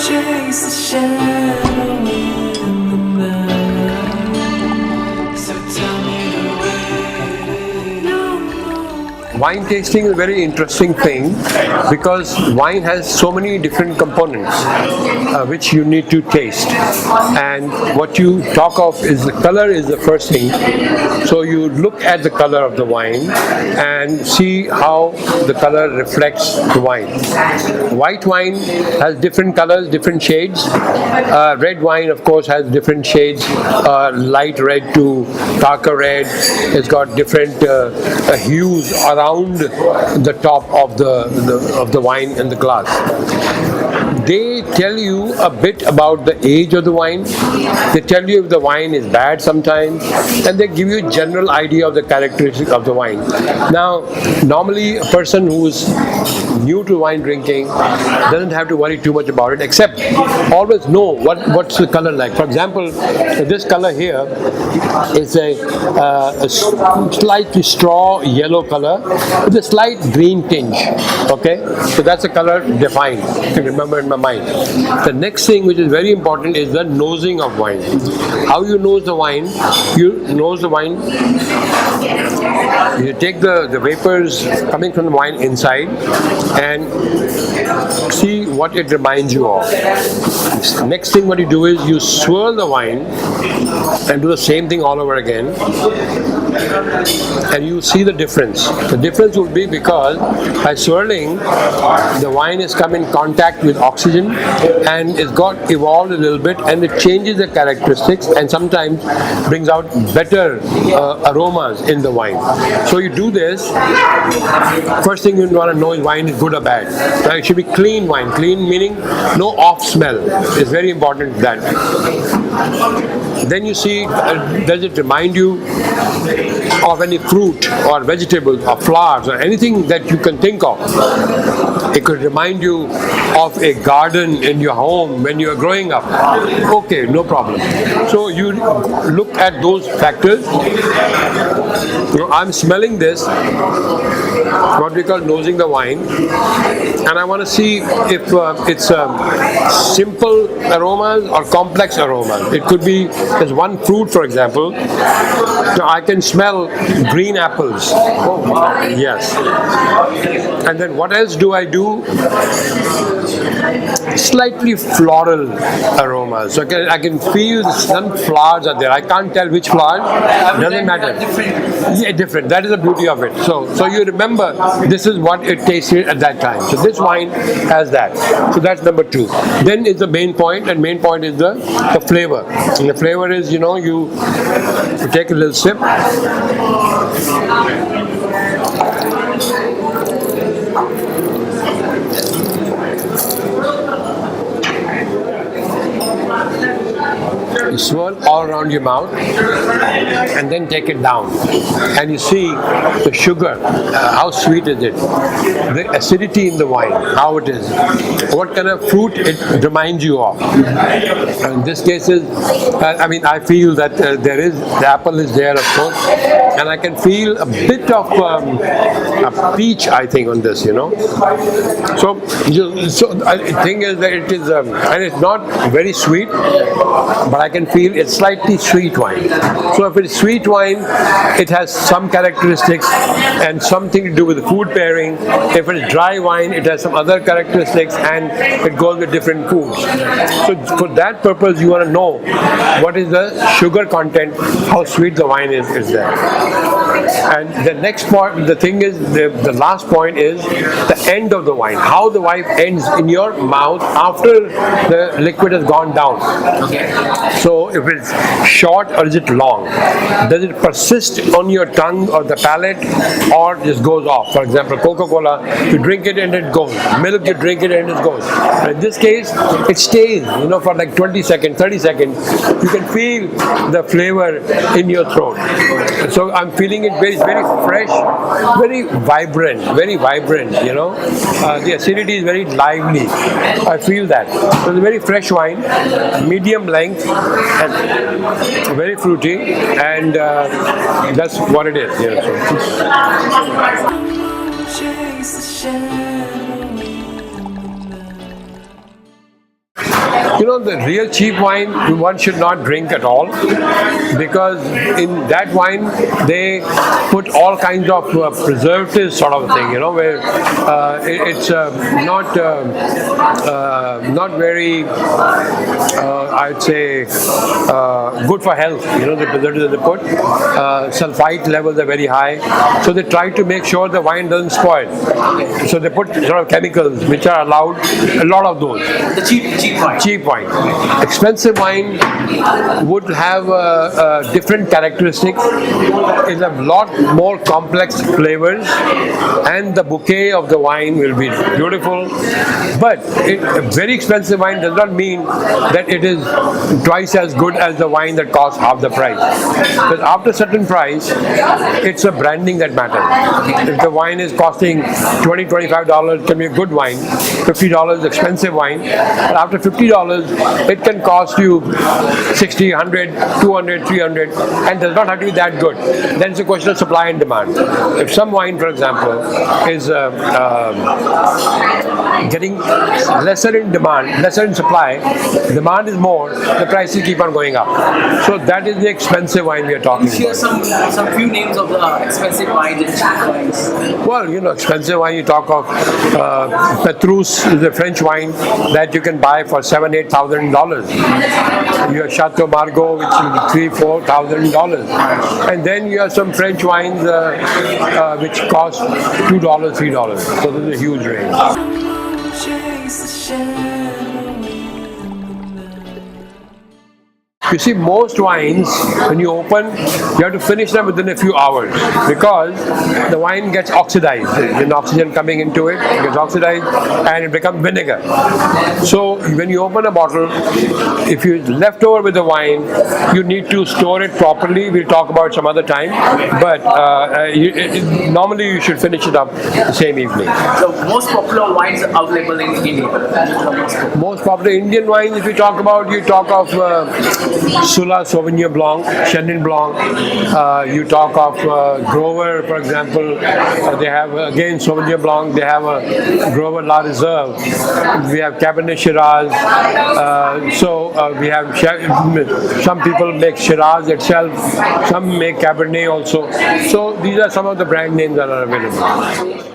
chase the shadow in the night. So tell me the way. No. Wine tasting is a very interesting thing because wine has so many different components which you need to taste, and what you talk of is the color is the first thing. So you look at the color of the wine and see how the color reflects the wine. White wine has different colors, different shades. Red wine, of course, has different shades, light red to darker red. It's got different hues around the top of the wine in the glass. They tell you a bit about the age of the wine. They tell you if the wine is bad sometimes, and they give you a general idea of the characteristics of the wine. Now, normally a person who's new to wine drinking doesn't have to worry too much about it, except always know what's the color like. For example, this color here is a slightly straw yellow color with a slight green tinge. Okay, so that's the color defined. You can remember in my mind. The next thing which is very important is the nosing of wine. How you nose the wine? You nose the wine. You take the vapors coming from the wine inside and see what it reminds you of. Next thing what you do is you swirl the wine and do the same thing all over again, and you see the difference. The difference will be because by swirling, the wine has come in contact with oxygen and it's got evolved a little bit, and it changes the characteristics and sometimes brings out better aromas in the wine. So you do this. First thing you want to know is wine is good or bad. Now it should be clean wine. Clean meaning no off smell. It's very important that. Then you see, does it remind you of any fruit or vegetables or flowers or anything that you can think of? It could remind you of a garden in your home when you are growing up. Okay, no problem. So you look at those factors. I'm smelling this, what we call nosing the wine, and I want to see if it's simple aromas or complex aromas. It could be there's one fruit, for example. Now I can smell green apples. Yes. And then what else do I do? Slightly floral aromas. So I can feel some flowers are there. I can't tell which flower. Doesn't matter. Yeah, different. That is the beauty of it. So you remember this is what it tasted at that time. So this wine has that. So that's number two. Then is the main point, and main point is the flavor. And the flavor is, you take a little sip. You swirl all around your mouth and then take it down, and you see the sugar, how sweet is it, the acidity in the wine, how it is, what kind of fruit it reminds you of. In this case I feel that the apple is there, of course, and I can feel a bit of a peach, I think, on this, So the thing is that it is, and it's not very sweet, but I can feel it's slightly sweet wine. So if it's sweet wine, it has some characteristics and something to do with the food pairing. If it's dry wine, it has some other characteristics and it goes with different foods. So for that purpose, you want to know what is the sugar content, how sweet the wine is there. And the next point, the thing is, the last point is the end of the wine, how the wine ends in your mouth after the liquid has gone down. Okay. So if it's short or is it long? Does it persist on your tongue or the palate, or just goes off? For example, Coca-Cola, you drink it and it goes. Milk, you drink it and it goes. But in this case, it stays, for like 20 seconds, 30 seconds. You can feel the flavor in your throat. So I'm feeling it very, very fresh, very vibrant, the acidity is very lively. I feel that. So it's a very fresh wine, medium length, and very fruity, and that's what it is. Chase the shadow in the night. The real cheap wine one should not drink at all, because in that wine they put all kinds of preservatives, sort of thing. Where it's not very, I'd say, good for health. The preservatives that they put, sulfite levels are very high, so they try to make sure the wine doesn't spoil. So they put sort of chemicals which are allowed, a lot of those. The cheap wine. Cheap wine. Expensive wine would have different characteristics. It's a lot more complex flavors, and the bouquet of the wine will be beautiful. But a very expensive wine does not mean that it is twice as good as the wine that costs half the price. Because after a certain price, it's a branding that matters. If the wine is costing $20, $25, it can be a good wine. $50 expensive wine. But after $50, it can cost you $60, $100, $200, $300, and does not have to be that good. Then it's a question of supply and demand. If some wine, for example, is getting lesser in demand, lesser in supply, demand is more, the prices keep on going up. So that is the expensive wine we are talking Share about. some few names of the expensive wines and cheap wines. Well, expensive wine, you talk of Petrus is a French wine that you can buy for $7,000, $8,000. You have Chateau Margaux, which is $3,000, $4,000. And then you have some French wines which cost $2, $3. So this is a huge range. Chase the shadow in the night. You see, most wines, when you open, you have to finish them within a few hours, because the wine gets oxidized. There's oxygen coming into it, it gets oxidized, and it becomes vinegar. So when you open a bottle, if you left over with the wine, you need to store it properly. We'll talk about it some other time, but normally you should finish it up the same evening. The most popular wines available in India. Most popular Indian wines, if you talk about, you talk of Sula Sauvignon Blanc, Chenin Blanc. You talk of Grover, for example. They have again Sauvignon Blanc. They have a Grover La Reserve. We have Cabernet Shiraz. We have some people make Shiraz itself. Some make Cabernet also. So these are some of the brand names that are available.